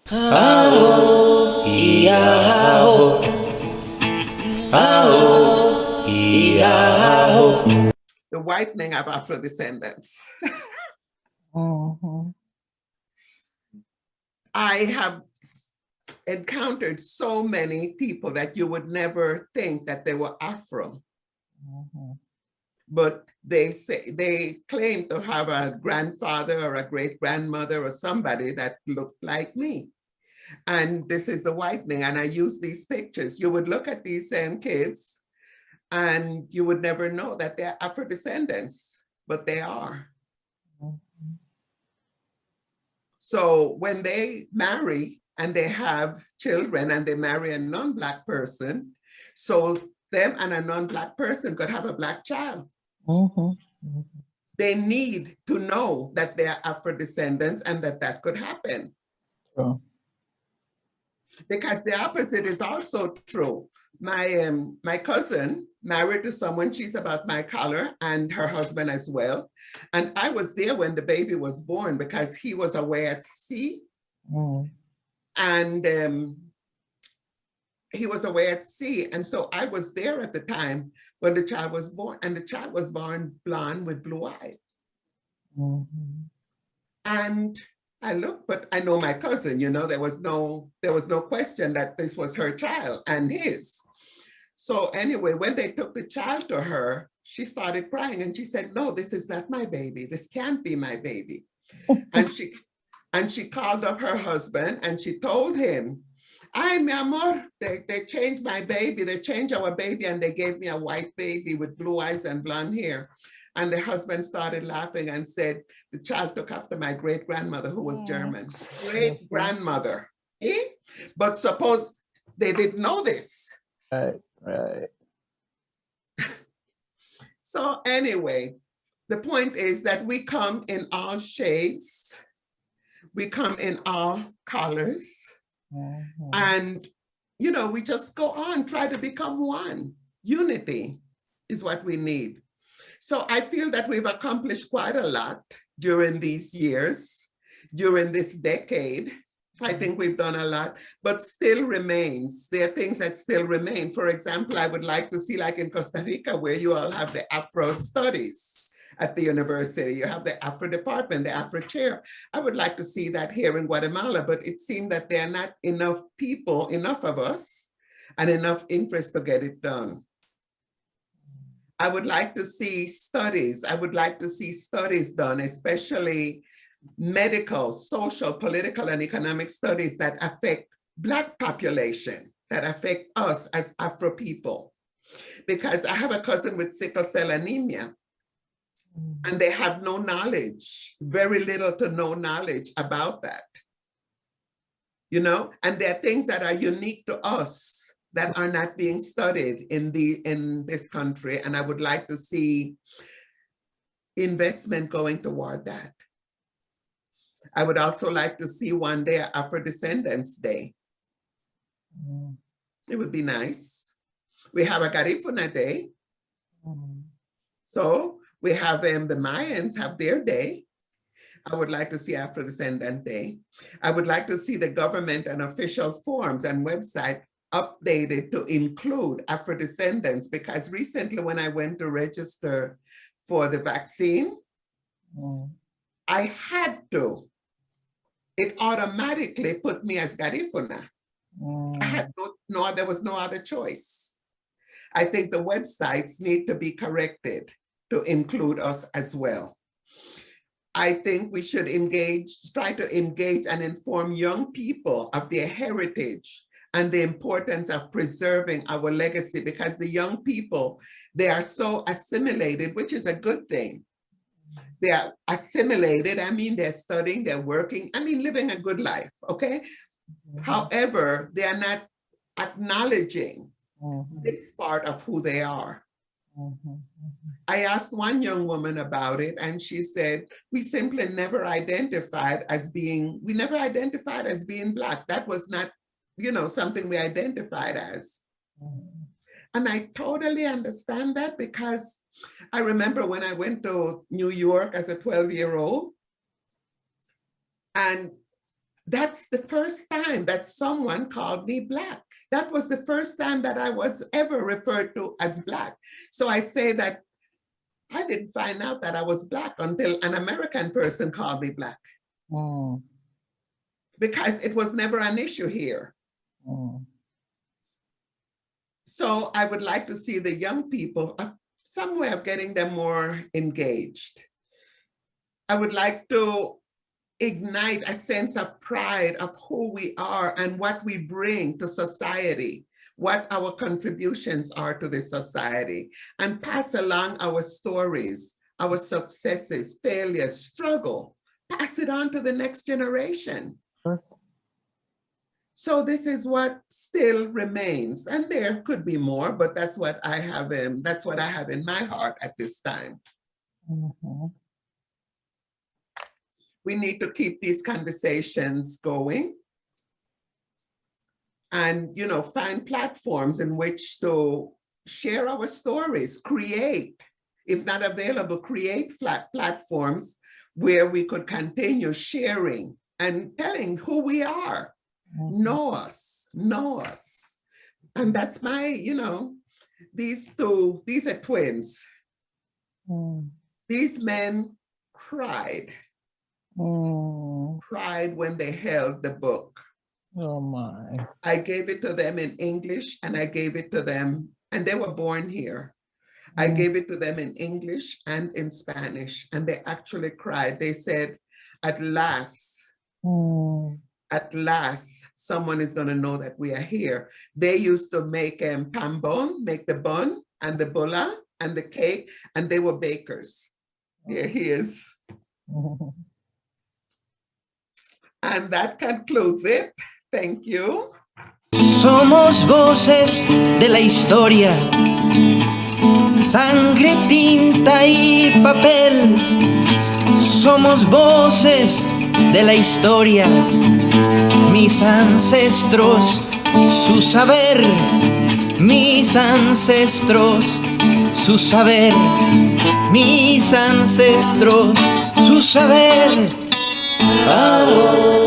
Aho, Iaho, Aho, Iaho. The whitening of Afrodescendants. I have encountered so many people that you would never think that they were Afro. But they claim to have a grandfather or a great grandmother or somebody that looked like me. And this is the whitening. And I use these pictures. You would look at these same kids and you would never know that they're Afro-descendants, but they are. So when they marry and they have children and they marry a non-Black person, so them and a non-Black person could have a Black child. They need to know that they are Afro-descendants and that could happen. Sure. Because the opposite is also true. My cousin married to someone, she's about my color, and her husband as well. And I was there when the baby was born because he was away at sea. And he was away at sea. And so I was there at the time when the child was born, and the child was born blonde with blue eyes. And I looked, but I know my cousin, you know, there was no question that this was her child and his. So anyway, when they took the child to her, she started crying and she said, no, this is not my baby. This can't be my baby. and she called up her husband and she told him, ay, mi amor, they changed my baby. They changed our baby and they gave me a white baby with blue eyes and blonde hair. And the husband started laughing and said, the child took after my great-grandmother who was German. Great-grandmother. Eh? But suppose they didn't know this. Right. So anyway, the point is that we come in all shades. We come in all colors. And, you know, we just go on, try to become one. Unity is what we need. So I feel that we've accomplished quite a lot during these years, during this decade. I think we've done a lot, but still remains. There are things that still remain. For example, I would like to see, like in Costa Rica, where you all have the Afro studies at the university. You have the Afro department, the Afro chair. I would like to see that here in Guatemala, but it seemed that there are not enough people, enough of us, and enough interest to get it done. I would like to see studies. I would like to see studies done, especially medical, social, political, and economic studies that affect Black population, that affect us as Afro people. Because I have a cousin with sickle cell anemia, and they have no knowledge, very little to no knowledge about that. You know, and there are things that are unique to us that are not being studied in this country. And I would like to see investment going toward that. I would also like to see one day Afrodescendants Day. It would be nice. We have a Garifuna Day. So we have the Mayans have their day. I would like to see Afrodescendant Day. I would like to see the government and official forms and website updated to include Afrodescendants, because recently when I went to register for the vaccine, I had to. It automatically put me as Garifuna. I had there was no other choice. I think the websites need to be corrected to include us as well. I think we should try to engage and inform young people of their heritage and the importance of preserving our legacy, because the young people, they are so assimilated, which is a good thing. They are assimilated. I mean, they're studying, they're working, I mean, living a good life, okay? However, they are not acknowledging this part of who they are. I asked one young woman about it, and she said, we simply never identified as being Black. That was not, you know, something we identified as. And I totally understand that, because I remember when I went to New York as a 12-year-old, and that's the first time that someone called me Black. That was the first time that I was ever referred to as Black. So I say that I didn't find out that I was Black until an American person called me Black. Because it was never an issue here. So I would like to see the young people, some way of getting them more engaged. I would like to ignite a sense of pride of who we are and what we bring to society, what our contributions are to the society, and pass along our stories, our successes, failures, struggle, pass it on to the next generation. So this is what still remains, and there could be more, but that's what I have in my heart at this time. We need to keep these conversations going, and find platforms in which to share our stories, create, if not available, create platforms where we could continue sharing and telling who we are. Know us. And that's my, these are twins. These men cried when they held the book. Oh my. I gave it to them in English, and I gave it to them, and they were born here. I gave it to them in English and in Spanish, and they actually cried. They said, at last, someone is going to know that we are here. They used to make pambon, make the bun and the bola and the cake, and they were bakers. Here he is. And that concludes it. Thank you. Somos voces de la historia, sangre, tinta y papel. Somos voces de la historia, mis ancestros, su saber, mis ancestros, su saber, mis ancestros, su saber. Oh.